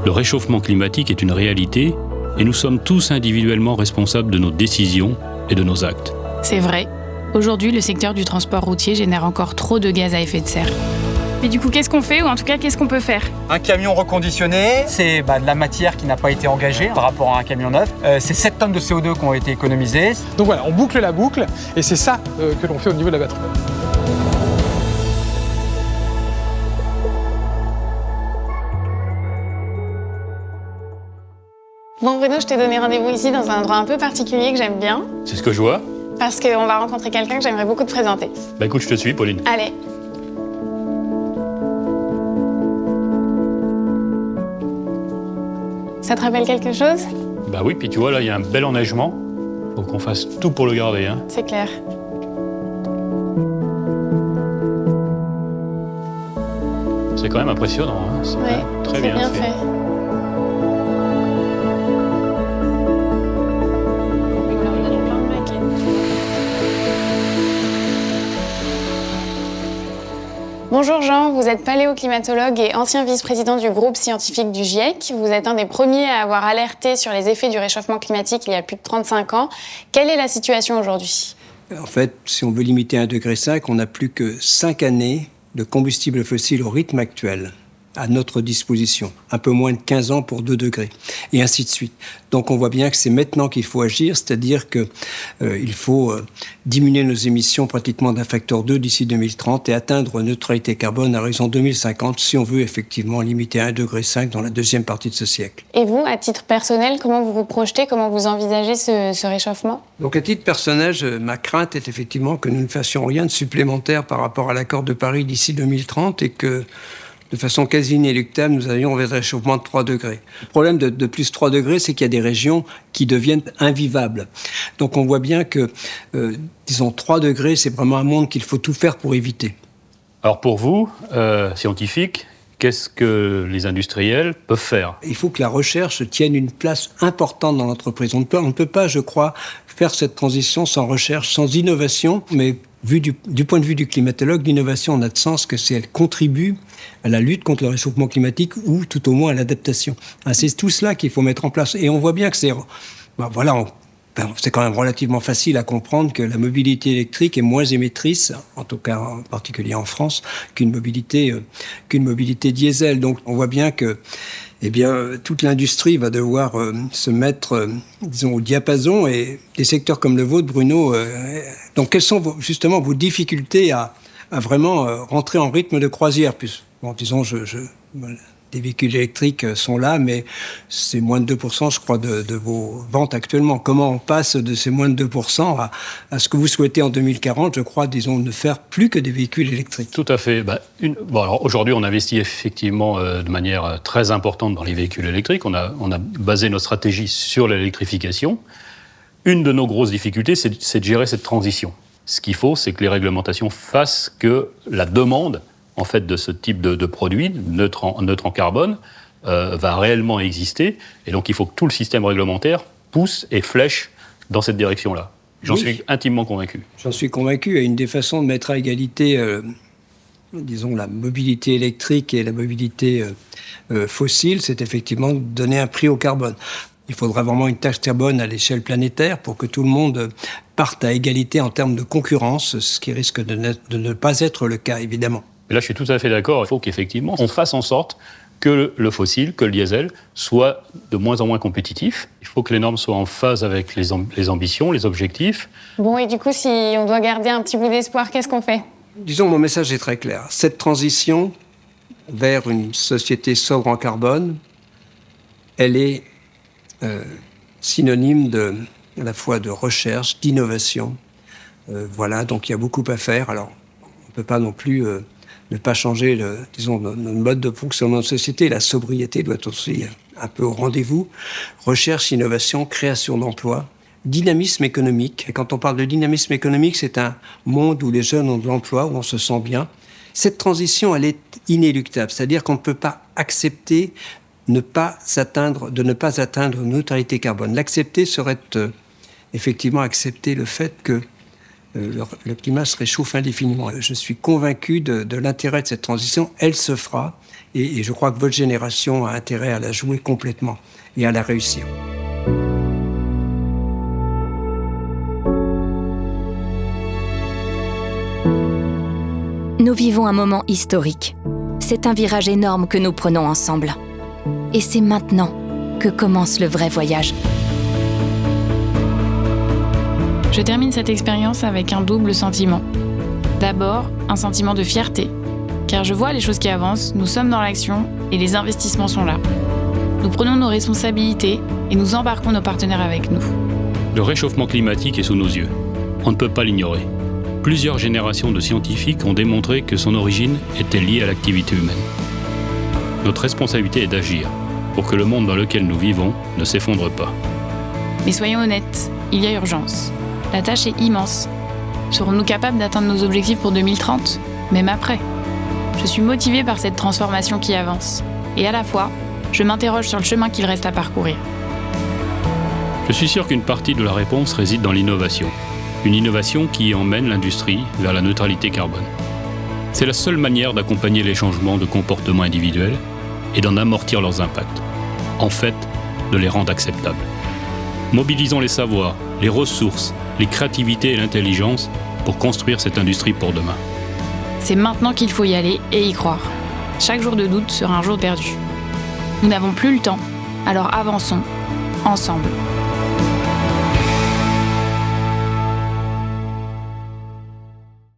Le réchauffement climatique est une réalité et nous sommes tous individuellement responsables de nos décisions et de nos actes. C'est vrai. Aujourd'hui, le secteur du transport routier génère encore trop de gaz à effet de serre. Et du coup, qu'est-ce qu'on fait, ou en tout cas, qu'est-ce qu'on peut faire ? Un camion reconditionné, c'est de la matière qui n'a pas été engagée par rapport à un camion neuf. C'est 7 tonnes de CO2 qui ont été économisées. Donc voilà, on boucle la boucle et c'est ça que l'on fait au niveau de la batterie. Bon Bruno, je t'ai donné rendez-vous ici dans un endroit un peu particulier que j'aime bien. C'est ce que je vois. Parce qu'on va rencontrer quelqu'un que j'aimerais beaucoup te présenter. Bah écoute, je te suis, Pauline. Allez. Ça te rappelle quelque chose ? Bah oui, puis tu vois, là, il y a un bel enneigement. Faut qu'on fasse tout pour le garder, hein. C'est clair. C'est quand même impressionnant, hein. C'est très bien fait. Bonjour Jean, vous êtes paléoclimatologue et ancien vice-président du groupe scientifique du GIEC. Vous êtes un des premiers à avoir alerté sur les effets du réchauffement climatique il y a plus de 35 ans. Quelle est la situation aujourd'hui ? En fait, si on veut limiter à 1,5 degré, on n'a plus que 5 années de combustibles fossiles au rythme actuel à notre disposition. Un peu moins de 15 ans pour 2 degrés, et ainsi de suite. Donc on voit bien que c'est maintenant qu'il faut agir, c'est-à-dire qu'il faut diminuer nos émissions pratiquement d'un facteur 2 d'ici 2030 et atteindre neutralité carbone à l'horizon 2050 si on veut effectivement limiter à 1,5 degré dans la deuxième partie de ce siècle. Et vous, à titre personnel, comment vous vous projetez, comment vous envisagez ce réchauffement ? Donc à titre personnel, ma crainte est effectivement que nous ne fassions rien de supplémentaire par rapport à l'accord de Paris d'ici 2030 et que de façon quasi inéluctable, nous allions vers un réchauffement de 3 degrés. Le problème de plus 3 degrés, c'est qu'il y a des régions qui deviennent invivables. Donc on voit bien que, 3 degrés, c'est vraiment un monde qu'il faut tout faire pour éviter. Alors pour vous, scientifiques, qu'est-ce que les industriels peuvent faire ? Il faut que la recherche tienne une place importante dans l'entreprise. On ne peut pas, je crois, faire cette transition sans recherche, sans innovation, mais du point de vue du climatologue, l'innovation n'a de sens que si elle contribue à la lutte contre le réchauffement climatique ou tout au moins à l'adaptation. C'est tout cela qu'il faut mettre en place. Et on voit bien que c'est quand même relativement facile à comprendre que la mobilité électrique est moins émettrice, en tout cas en particulier en France, qu'une mobilité diesel. Donc on voit bien que toute l'industrie va devoir se mettre, au diapason, et des secteurs comme le vôtre, Bruno. Donc, quelles sont justement vos difficultés à vraiment rentrer en rythme de croisière ? Des véhicules électriques sont là, mais c'est moins de 2%, je crois, de vos ventes actuellement. Comment on passe de ces moins de 2% à ce que vous souhaitez en 2040, je crois, ne faire plus que des véhicules électriques ? Tout à fait. Alors aujourd'hui, on investit effectivement de manière très importante dans les véhicules électriques. On a basé nos stratégies sur l'électrification. Une de nos grosses difficultés, c'est de gérer cette transition. Ce qu'il faut, c'est que les réglementations fassent que la demande en fait, de ce type de produit, neutre en carbone, va réellement exister. Et donc, il faut que tout le système réglementaire pousse et flèche dans cette direction-là. J'en suis intimement convaincu. J'en suis convaincu. Et une des façons de mettre à égalité, la mobilité électrique et la mobilité fossile, c'est effectivement de donner un prix au carbone. Il faudra vraiment une taxe carbone à l'échelle planétaire pour que tout le monde parte à égalité en termes de concurrence, ce qui risque de ne pas être le cas, évidemment. Et là, je suis tout à fait d'accord. Il faut qu'effectivement, on fasse en sorte que le fossile, que le diesel, soit de moins en moins compétitif. Il faut que les normes soient en phase avec les ambitions, les objectifs. Bon, et du coup, si on doit garder un petit bout d'espoir, qu'est-ce qu'on fait ? Disons, mon message est très clair. Cette transition vers une société sobre en carbone, elle est synonyme à la fois de recherche, d'innovation. Donc il y a beaucoup à faire. Alors, on ne peut pas non plus ne pas changer notre mode de fonctionnement de société. La sobriété doit être aussi un peu au rendez-vous. Recherche, innovation, création d'emplois, dynamisme économique. Et quand on parle de dynamisme économique, c'est un monde où les jeunes ont de l'emploi, où on se sent bien. Cette transition, elle est inéluctable. C'est-à-dire qu'on ne peut pas accepter de ne pas atteindre neutralité carbone. L'accepter serait effectivement accepter le fait que le climat se réchauffe indéfiniment. Je suis convaincu de l'intérêt de cette transition. Elle se fera et je crois que votre génération a intérêt à la jouer complètement et à la réussir. Nous vivons un moment historique. C'est un virage énorme que nous prenons ensemble. Et c'est maintenant que commence le vrai voyage. Je termine cette expérience avec un double sentiment. D'abord, un sentiment de fierté, car je vois les choses qui avancent, nous sommes dans l'action et les investissements sont là. Nous prenons nos responsabilités et nous embarquons nos partenaires avec nous. Le réchauffement climatique est sous nos yeux. On ne peut pas l'ignorer. Plusieurs générations de scientifiques ont démontré que son origine était liée à l'activité humaine. Notre responsabilité est d'agir pour que le monde dans lequel nous vivons ne s'effondre pas. Mais soyons honnêtes, il y a urgence. La tâche est immense. Serons-nous capables d'atteindre nos objectifs pour 2030, même après ? Je suis motivée par cette transformation qui avance. Et à la fois, je m'interroge sur le chemin qu'il reste à parcourir. Je suis sûr qu'une partie de la réponse réside dans l'innovation. Une innovation qui emmène l'industrie vers la neutralité carbone. C'est la seule manière d'accompagner les changements de comportement individuels et d'en amortir leurs impacts. En fait, de les rendre acceptables. Mobilisons les savoirs, les ressources, les créativités et l'intelligence pour construire cette industrie pour demain. C'est maintenant qu'il faut y aller et y croire. Chaque jour de doute sera un jour perdu. Nous n'avons plus le temps, alors avançons, ensemble.